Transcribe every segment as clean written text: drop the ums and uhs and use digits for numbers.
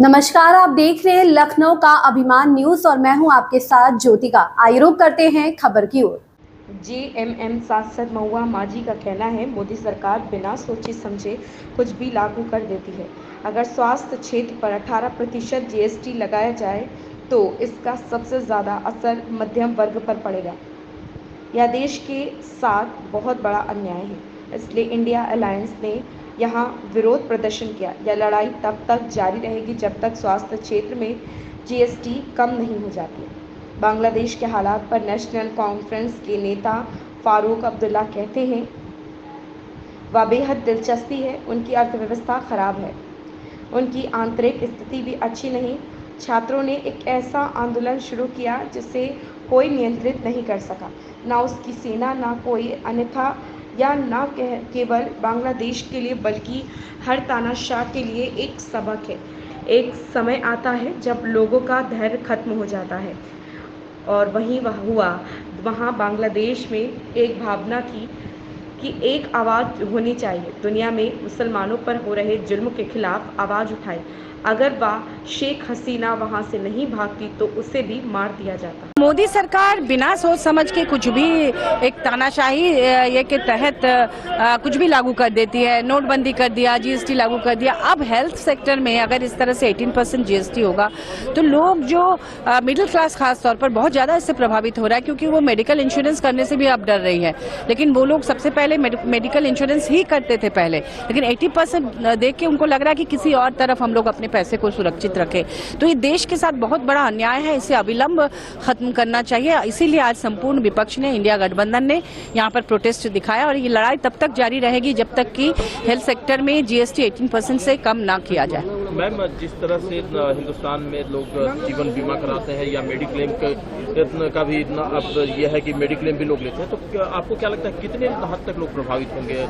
नमस्कार, आप देख रहे हैं लखनऊ का अभिमान न्यूज और मैं हूं आपके साथ ज्योतिका। आइए रुक करते हैं खबर की ओर। जेएमएम सांसद महुआ माझी का कहना है, मोदी सरकार बिना सोचे समझे कुछ भी लागू कर देती है। अगर स्वास्थ्य क्षेत्र पर 18% जीएसटी लगाया जाए तो इसका सबसे ज़्यादा असर मध्यम वर्ग पर पड़ेगा। यह देश के साथ बहुत बड़ा अन्याय है, इसलिए इंडिया अलायंस ने यहाँ विरोध प्रदर्शन किया। यह लड़ाई तब तक जारी रहेगी जब तक स्वास्थ्य क्षेत्र में जीएसटी कम नहीं हो जाती। बांग्लादेश के हालात पर नेशनल कॉन्फ्रेंस के नेता फारूक अब्दुल्ला कहते हैं, वह बेहद दिलचस्पी है। उनकी अर्थव्यवस्था खराब है, उनकी आंतरिक स्थिति भी अच्छी नहीं। छात्रों ने एक ऐसा आंदोलन शुरू किया जिसे कोई नियंत्रित नहीं कर सका, ना उसकी सेना, ना कोई अन्यथा, या न केवल बांग्लादेश के लिए बल्कि हर तानाशाह के लिए एक सबक है। एक समय आता है जब लोगों का धैर्य खत्म हो जाता है, और वहीं वह हुआ। वहाँ बांग्लादेश में एक भावना थी कि एक आवाज़ होनी चाहिए, दुनिया में मुसलमानों पर हो रहे जुल्म के खिलाफ आवाज़ उठाए। अगर वह शेख हसीना वहाँ से नहीं भागती तो उसे भी मार दिया जाता। मोदी सरकार बिना सोच समझ के कुछ भी एक तानाशाही ये के तहत कुछ भी लागू कर देती है। नोटबंदी कर दिया, जीएसटी लागू कर दिया। अब हेल्थ सेक्टर में अगर इस तरह से 18% जीएसटी होगा तो लोग जो मिडिल क्लास खास तौर पर बहुत ज़्यादा इससे प्रभावित हो रहा है, क्योंकि वो मेडिकल इंश्योरेंस करने से भी अब डर रही है। लेकिन वो लोग सबसे पहले मेडिकल इंश्योरेंस ही करते थे पहले, लेकिन 80% देख के उनको लग रहा है कि किसी और तरफ हम लोग अपने पैसे को सुरक्षित रखें। तो ये देश के साथ बहुत बड़ा अन्याय है, इसे अविलंब खत्म करना चाहिए। इसीलिए आज संपूर्ण विपक्ष ने, इंडिया गठबंधन ने यहाँ पर प्रोटेस्ट दिखाया, और ये लड़ाई तब तक जारी रहेगी जब तक कि हेल्थ सेक्टर में जीएसटी 18% से कम ना किया जाए। मैम, जिस तरह से हिंदुस्तान में लोग जीवन बीमा कराते हैं या मेडिक्लेम का भी अब यह है कि मेडिक्लेम भी लोग लेते हैं, तो आपको क्या लगता है कितने हद तक लोग प्रभावित होंगे?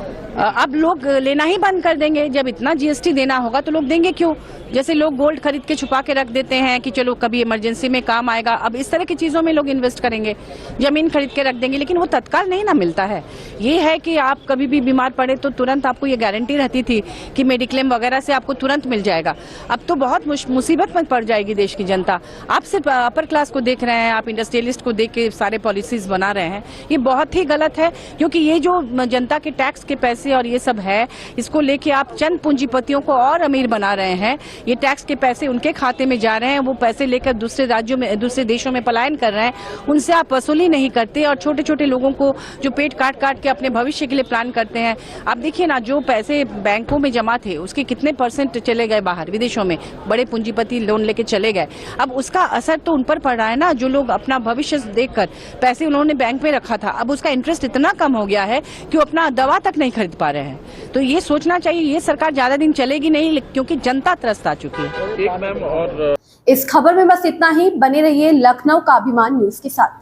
अब लोग लेना ही बंद कर देंगे। जब इतना जीएसटी देना होगा तो लोग देंगे क्यों? जैसे लोग गोल्ड खरीद के छुपा के रख देते हैं कि चलो कभी इमरजेंसी में काम आएगा, अब इस तरह की चीजों में लोग इन्वेस्ट करेंगे। जमीन खरीद के रख देंगे, लेकिन वो तत्काल नहीं ना मिलता है। ये है कि आप कभी भी बीमार पड़े तो तुरंत आपको ये गारंटी रहती थी कि मेडिक्लेम वगैरह से आपको तुरंत मिल जाएगा। अब तो बहुत मुसीबत में पड़ जाएगी देश की जनता। आप सिर्फ अपर क्लास को देख रहे हैं, आप इंडस्ट्रियलिस्ट को देख के सारे पॉलिसीज बना रहे हैं। ये बहुत ही गलत है, क्योंकि ये जो जनता के टैक्स के पैसे और ये सब है, इसको लेके आप चंद पूंजीपतियों को और अमीर बना रहे हैं। ये टैक्स के पैसे उनके खाते में जा रहे हैं, वो पैसे लेकर दूसरे राज्यों में, दूसरे देशों में पलायन कर रहे हैं। उनसे आप वसूली नहीं करते, और छोटे छोटे लोगों को जो पेट काट काट के अपने भविष्य के लिए प्लान करते हैं। आप देखिए ना, जो पैसे बैंकों में जमा थे उसके कितने % चले गए बाहर विदेशों में, बड़े पूंजीपति लोन लेके चले गए। अब उसका असर तो उन पर पड़ रहा है ना, जो लोग अपना भविष्य देखकर पैसे उन्होंने बैंक में रखा था, अब उसका इंटरेस्ट इतना कम हो गया है कि वो अपना दवा तक नहीं खरीद पा रहे हैं। तो ये सोचना चाहिए, ये सरकार ज्यादा दिन चलेगी नहीं, क्योंकि जनता त्रस्त आ चुकी है। इस खबर में बस इतना ही। बने रहिए लखनऊ का अभिमान न्यूज के साथ।